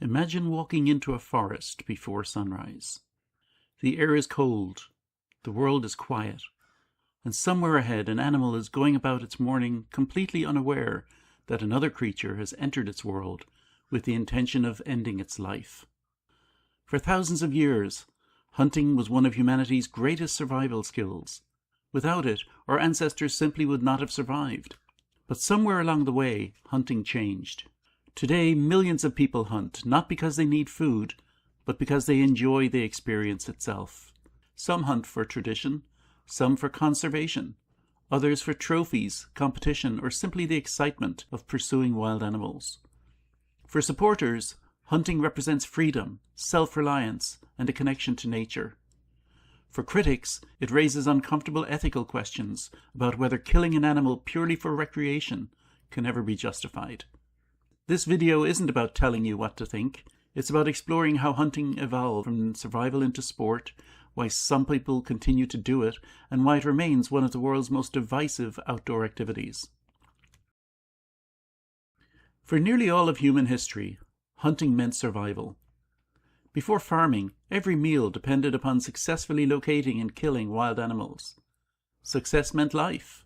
Imagine walking into a forest before sunrise. The air is cold, the world is quiet, and somewhere ahead an animal is going about its morning completely unaware that another creature has entered its world with the intention of ending its life. For thousands of years, hunting was one of humanity's greatest survival skills. Without it, our ancestors simply would not have survived. But somewhere along the way, hunting changed. Today, millions of people hunt, not because they need food, but because they enjoy the experience itself. Some hunt for tradition, some for conservation, others for trophies, competition, or simply the excitement of pursuing wild animals. For supporters, hunting represents freedom, self-reliance, and a connection to nature. For critics, it raises uncomfortable ethical questions about whether killing an animal purely for recreation can ever be justified. This video isn't about telling you what to think. It's about exploring how hunting evolved from survival into sport, why some people continue to do it, and why it remains one of the world's most divisive outdoor activities. For nearly all of human history, hunting meant survival. Before farming, every meal depended upon successfully locating and killing wild animals. Success meant life.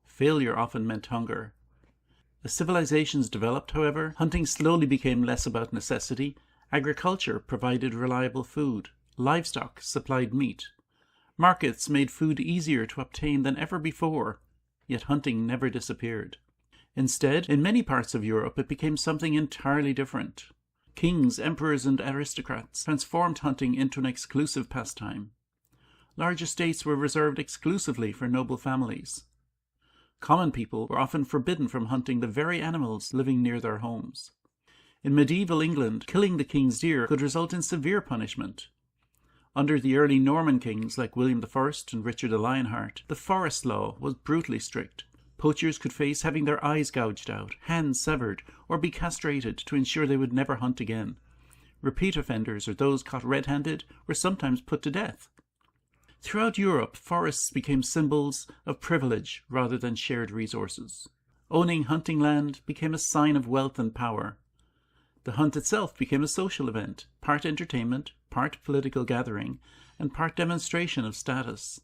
Failure often meant hunger. As civilizations developed, however, hunting slowly became less about necessity. Agriculture provided reliable food. Livestock supplied meat. Markets made food easier to obtain than ever before, yet hunting never disappeared. Instead, in many parts of Europe, it became something entirely different. Kings, emperors, and aristocrats transformed hunting into an exclusive pastime. Large estates were reserved exclusively for noble families. Common people were often forbidden from hunting the very animals living near their homes. In medieval England, killing the king's deer could result in severe punishment. Under the early Norman kings like William I and Richard the Lionheart, the forest law was brutally strict. Poachers could face having their eyes gouged out, hands severed, or be castrated to ensure they would never hunt again. Repeat offenders or those caught red-handed were sometimes put to death. Throughout Europe, forests became symbols of privilege rather than shared resources. Owning hunting land became a sign of wealth and power. The hunt itself became a social event, part entertainment, part political gathering, and part demonstration of status.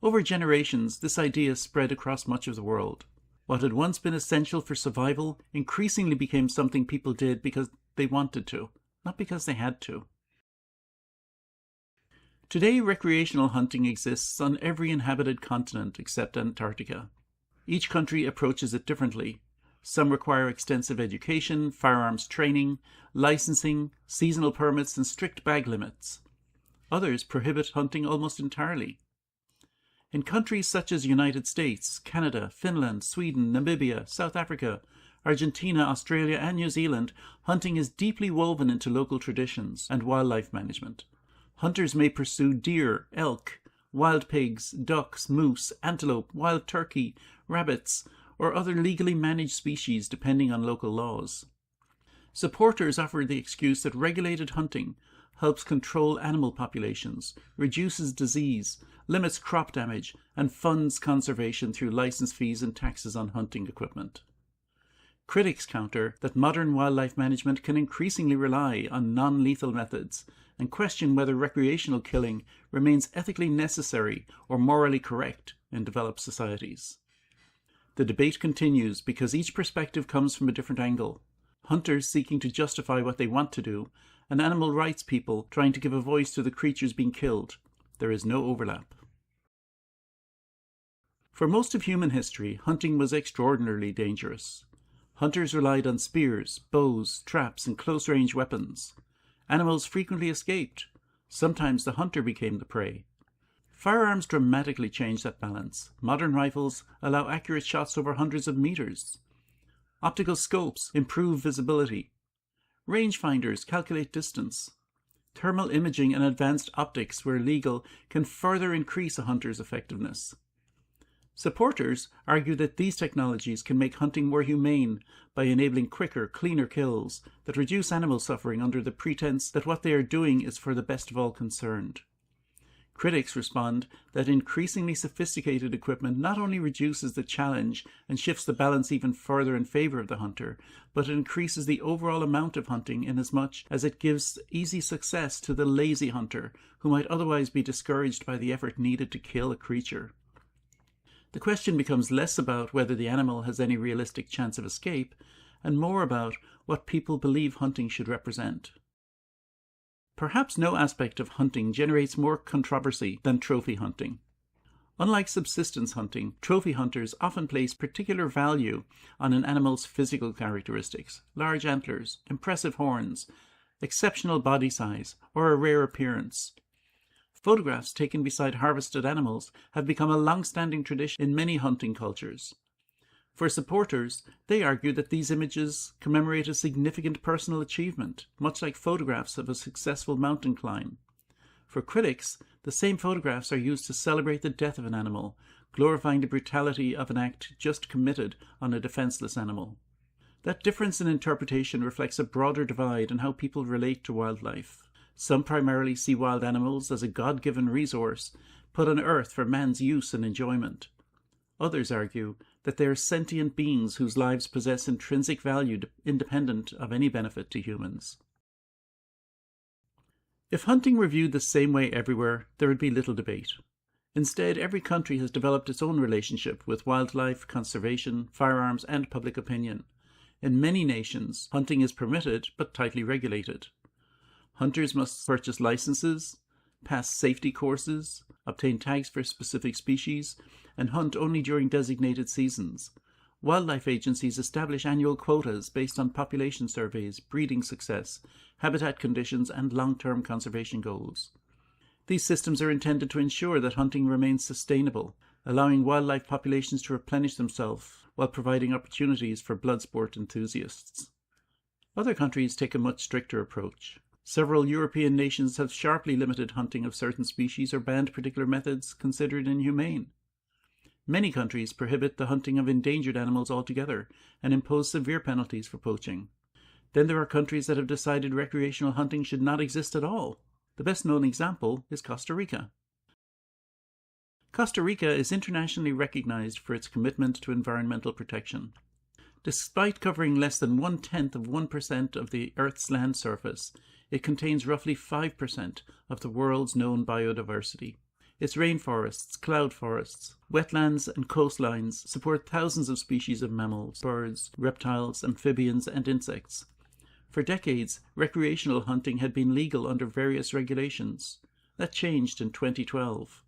Over generations, this idea spread across much of the world. What had once been essential for survival increasingly became something people did because they wanted to, not because they had to. Today, recreational hunting exists on every inhabited continent except Antarctica. Each country approaches it differently. Some require extensive education, firearms training, licensing, seasonal permits, and strict bag limits. Others prohibit hunting almost entirely. In countries such as the United States, Canada, Finland, Sweden, Namibia, South Africa, Argentina, Australia, and New Zealand, hunting is deeply woven into local traditions and wildlife management. Hunters may pursue deer, elk, wild pigs, ducks, moose, antelope, wild turkey, rabbits, or other legally managed species depending on local laws. Supporters offer the excuse that regulated hunting helps control animal populations, reduces disease, limits crop damage, and funds conservation through license fees and taxes on hunting equipment. Critics counter that modern wildlife management can increasingly rely on non-lethal methods and question whether recreational killing remains ethically necessary or morally correct in developed societies. The debate continues because each perspective comes from a different angle. Hunters seeking to justify what they want to do, and animal rights people trying to give a voice to the creatures being killed. There is no overlap. For most of human history, hunting was extraordinarily dangerous. Hunters relied on spears, bows, traps, and close-range weapons. Animals frequently escaped. Sometimes the hunter became the prey. Firearms dramatically changed that balance. Modern rifles allow accurate shots over hundreds of meters. Optical scopes improve visibility. Rangefinders calculate distance. Thermal imaging and advanced optics, where legal, can further increase a hunter's effectiveness. Supporters argue that these technologies can make hunting more humane by enabling quicker, cleaner kills that reduce animal suffering under the pretense that what they are doing is for the best of all concerned. Critics respond that increasingly sophisticated equipment not only reduces the challenge and shifts the balance even further in favor of the hunter, but it increases the overall amount of hunting inasmuch as it gives easy success to the lazy hunter, who might otherwise be discouraged by the effort needed to kill a creature. The question becomes less about whether the animal has any realistic chance of escape, and more about what people believe hunting should represent. Perhaps no aspect of hunting generates more controversy than trophy hunting. Unlike subsistence hunting, trophy hunters often place particular value on an animal's physical characteristics: large antlers, impressive horns, exceptional body size, or a rare appearance. Photographs taken beside harvested animals have become a long-standing tradition in many hunting cultures. For supporters, they argue that these images commemorate a significant personal achievement, much like photographs of a successful mountain climb. For critics, the same photographs are used to celebrate the death of an animal, glorifying the brutality of an act just committed on a defenseless animal. That difference in interpretation reflects a broader divide in how people relate to wildlife. Some primarily see wild animals as a God-given resource put on earth for man's use and enjoyment. Others argue that they are sentient beings whose lives possess intrinsic value independent of any benefit to humans. If hunting were viewed the same way everywhere, there would be little debate. Instead, every country has developed its own relationship with wildlife, conservation, firearms, and public opinion. In many nations, hunting is permitted but tightly regulated. Hunters must purchase licenses, pass safety courses, obtain tags for specific species, and hunt only during designated seasons. Wildlife agencies establish annual quotas based on population surveys, breeding success, habitat conditions, and long-term conservation goals. These systems are intended to ensure that hunting remains sustainable, allowing wildlife populations to replenish themselves while providing opportunities for blood sport enthusiasts. Other countries take a much stricter approach. Several European nations have sharply limited hunting of certain species or banned particular methods considered inhumane. Many countries prohibit the hunting of endangered animals altogether and impose severe penalties for poaching. Then there are countries that have decided recreational hunting should not exist at all. The best known example is Costa Rica. Costa Rica is internationally recognized for its commitment to environmental protection. Despite covering less than 0.1% of the Earth's land surface, it contains roughly 5% of the world's known biodiversity. Its rainforests, cloud forests, wetlands and coastlines support thousands of species of mammals, birds, reptiles, amphibians and insects. For decades, recreational hunting had been legal under various regulations. That changed in 2012.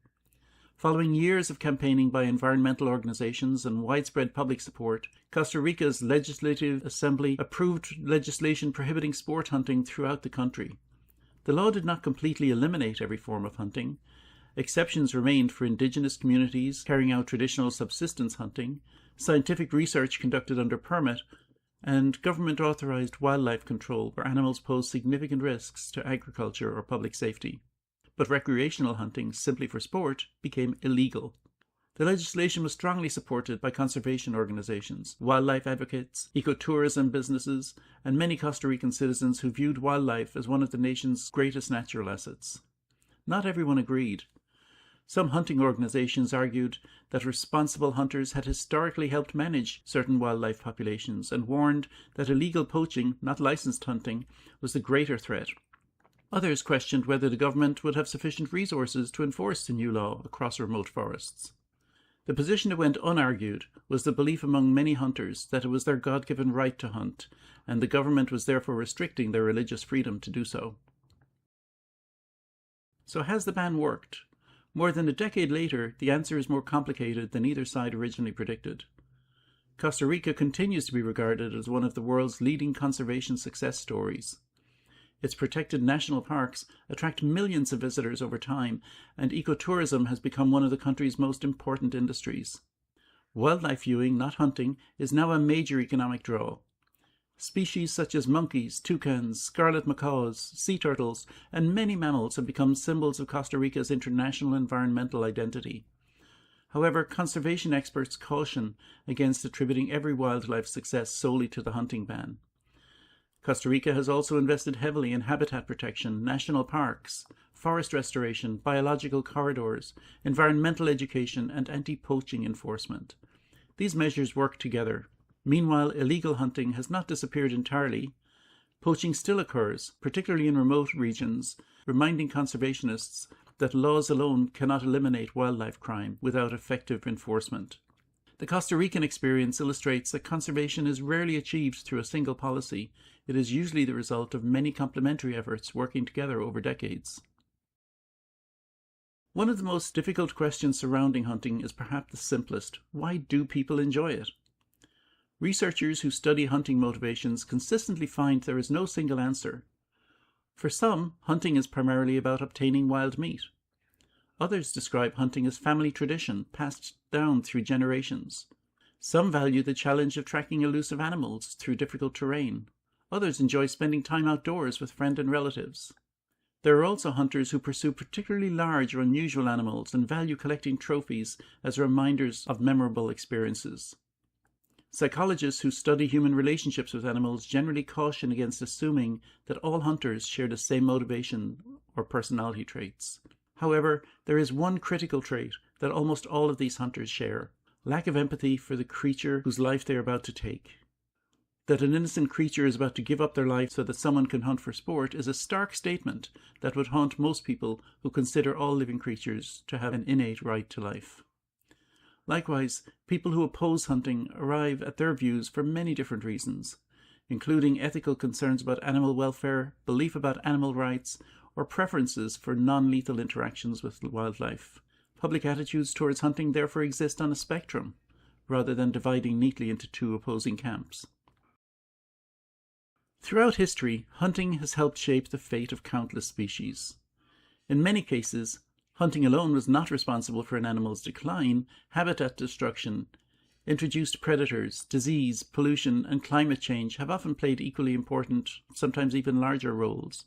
Following years of campaigning by environmental organizations and widespread public support, Costa Rica's Legislative Assembly approved legislation prohibiting sport hunting throughout the country. The law did not completely eliminate every form of hunting. Exceptions remained for indigenous communities carrying out traditional subsistence hunting, scientific research conducted under permit, and government-authorized wildlife control where animals pose significant risks to agriculture or public safety. But recreational hunting, simply for sport, became illegal. The legislation was strongly supported by conservation organizations, wildlife advocates, ecotourism businesses, and many Costa Rican citizens who viewed wildlife as one of the nation's greatest natural assets. Not everyone agreed. Some hunting organizations argued that responsible hunters had historically helped manage certain wildlife populations and warned that illegal poaching, not licensed hunting, was the greater threat. Others questioned whether the government would have sufficient resources to enforce the new law across remote forests. The position that went unargued was the belief among many hunters that it was their God-given right to hunt, and the government was therefore restricting their religious freedom to do so. So has the ban worked? More than a decade later, the answer is more complicated than either side originally predicted. Costa Rica continues to be regarded as one of the world's leading conservation success stories. Its protected national parks attract millions of visitors over time, and ecotourism has become one of the country's most important industries. Wildlife viewing, not hunting, is now a major economic draw. Species such as monkeys, toucans, scarlet macaws, sea turtles, and many mammals have become symbols of Costa Rica's international environmental identity. However, conservation experts caution against attributing every wildlife success solely to the hunting ban. Costa Rica has also invested heavily in habitat protection, national parks, forest restoration, biological corridors, environmental education, and anti-poaching enforcement. These measures work together. Meanwhile, illegal hunting has not disappeared entirely. Poaching still occurs, particularly in remote regions, reminding conservationists that laws alone cannot eliminate wildlife crime without effective enforcement. The Costa Rican experience illustrates that conservation is rarely achieved through a single policy. It is usually the result of many complementary efforts working together over decades. One of the most difficult questions surrounding hunting is perhaps the simplest. Why do people enjoy it? Researchers who study hunting motivations consistently find there is no single answer. For some, hunting is primarily about obtaining wild meat. Others describe hunting as family tradition, passed down through generations. Some value the challenge of tracking elusive animals through difficult terrain. Others enjoy spending time outdoors with friends and relatives. There are also hunters who pursue particularly large or unusual animals and value collecting trophies as reminders of memorable experiences. Psychologists who study human relationships with animals generally caution against assuming that all hunters share the same motivation or personality traits. However, there is one critical trait that almost all of these hunters share: lack of empathy for the creature whose life they are about to take. That an innocent creature is about to give up their life so that someone can hunt for sport is a stark statement that would haunt most people who consider all living creatures to have an innate right to life. Likewise, people who oppose hunting arrive at their views for many different reasons, including ethical concerns about animal welfare, belief about animal rights, or preferences for non-lethal interactions with wildlife. Public attitudes towards hunting therefore exist on a spectrum, rather than dividing neatly into two opposing camps. Throughout history, hunting has helped shape the fate of countless species. In many cases, hunting alone was not responsible for an animal's decline. Habitat destruction, introduced predators, disease, pollution, and climate change have often played equally important, sometimes even larger roles.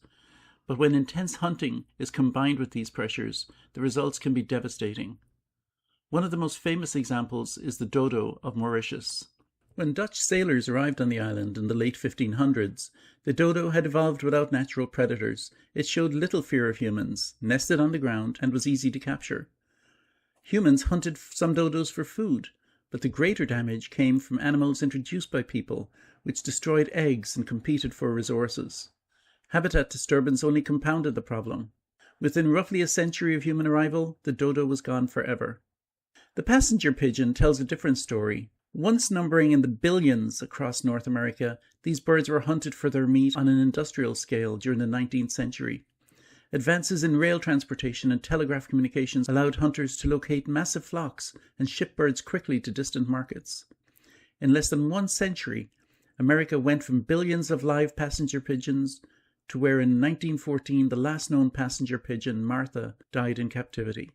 But when intense hunting is combined with these pressures, the results can be devastating. One of the most famous examples is the dodo of Mauritius. When Dutch sailors arrived on the island in the late 1500s, the dodo had evolved without natural predators. It showed little fear of humans, nested on the ground, and was easy to capture. Humans hunted some dodos for food, but the greater damage came from animals introduced by people, which destroyed eggs and competed for resources. Habitat disturbance only compounded the problem. Within roughly a century of human arrival, the dodo was gone forever. The passenger pigeon tells a different story. Once numbering in the billions across North America, these birds were hunted for their meat on an industrial scale during the 19th century. Advances in rail transportation and telegraph communications allowed hunters to locate massive flocks and ship birds quickly to distant markets. In less than 1 century, America went from billions of live passenger pigeons to where in 1914 the last known passenger pigeon, Martha, died in captivity.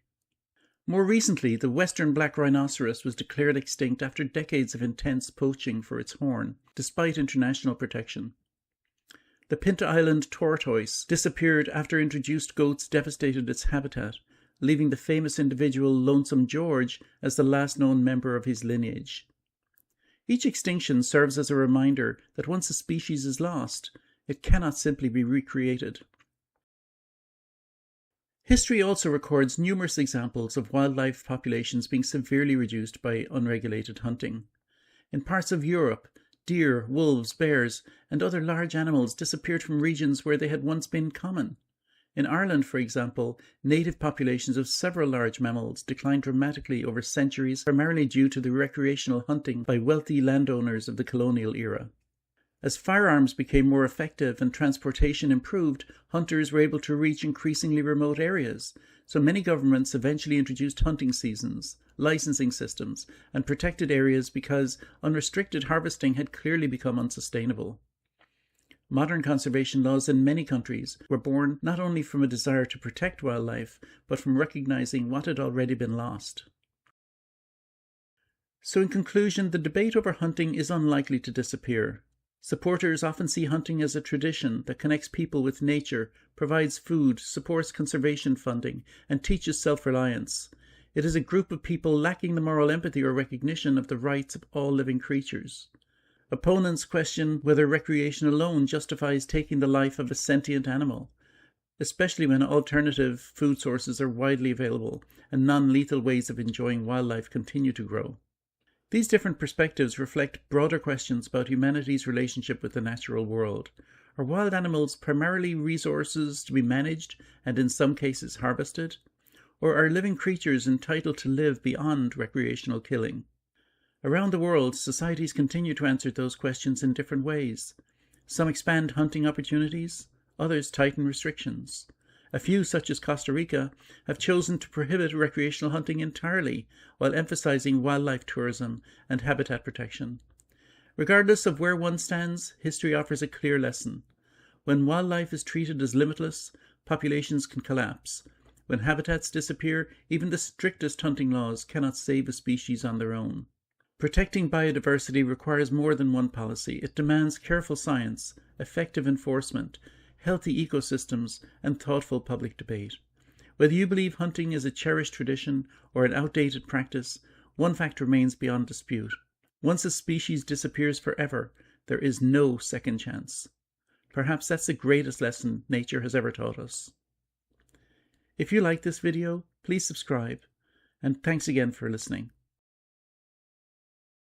More recently, the western black rhinoceros was declared extinct after decades of intense poaching for its horn, despite international protection. The Pinta Island tortoise disappeared after introduced goats devastated its habitat, leaving the famous individual Lonesome George as the last known member of his lineage. Each extinction serves as a reminder that once a species is lost, it cannot simply be recreated. History also records numerous examples of wildlife populations being severely reduced by unregulated hunting. In parts of Europe, deer, wolves, bears, and other large animals disappeared from regions where they had once been common. In Ireland, for example, native populations of several large mammals declined dramatically over centuries, primarily due to the recreational hunting by wealthy landowners of the colonial era. As firearms became more effective and transportation improved, hunters were able to reach increasingly remote areas, so many governments eventually introduced hunting seasons, licensing systems, and protected areas because unrestricted harvesting had clearly become unsustainable. Modern conservation laws in many countries were born not only from a desire to protect wildlife, but from recognizing what had already been lost. So in conclusion, the debate over hunting is unlikely to disappear. Supporters often see hunting as a tradition that connects people with nature, provides food, supports conservation funding, and teaches self-reliance. It is a group of people lacking the moral empathy or recognition of the rights of all living creatures. Opponents question whether recreation alone justifies taking the life of a sentient animal, especially when alternative food sources are widely available and non-lethal ways of enjoying wildlife continue to grow. These different perspectives reflect broader questions about humanity's relationship with the natural world. Are wild animals primarily resources to be managed and in some cases harvested? Or are living creatures entitled to live beyond recreational killing? Around the world, societies continue to answer those questions in different ways. Some expand hunting opportunities, others tighten restrictions. A few, such as Costa Rica, have chosen to prohibit recreational hunting entirely while emphasizing wildlife tourism and habitat protection. Regardless of where one stands, history offers a clear lesson. When wildlife is treated as limitless, populations can collapse. When habitats disappear, even the strictest hunting laws cannot save a species on their own. Protecting biodiversity requires more than one policy. It demands careful science, effective enforcement, healthy ecosystems, and thoughtful public debate. Whether you believe hunting is a cherished tradition or an outdated practice, one fact remains beyond dispute. Once a species disappears forever, there is no second chance. Perhaps that's the greatest lesson nature has ever taught us. If you like this video, please subscribe, and thanks again for listening.